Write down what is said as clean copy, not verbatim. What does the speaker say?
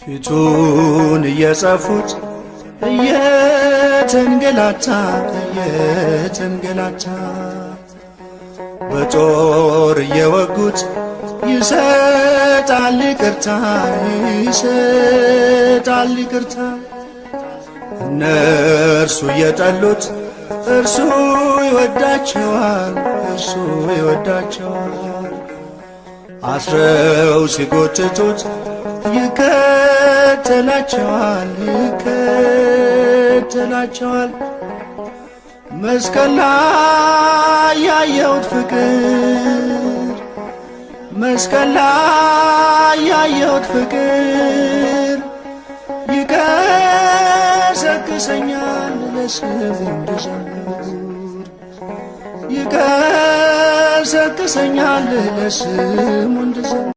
ፊቱን እየጸፉት እየተንገላታ በጦር እየወጉት ይሰጣል ይቅርታ እነርሱ እየጠሉት እርሱ ይወዳቸዋል አስረው ሲጎትቱት ይከተላቸዋል መስቀል ላይ ያየሁት ፍቅር ይቀሰቅሰኛል ለስሙ እንድዘምር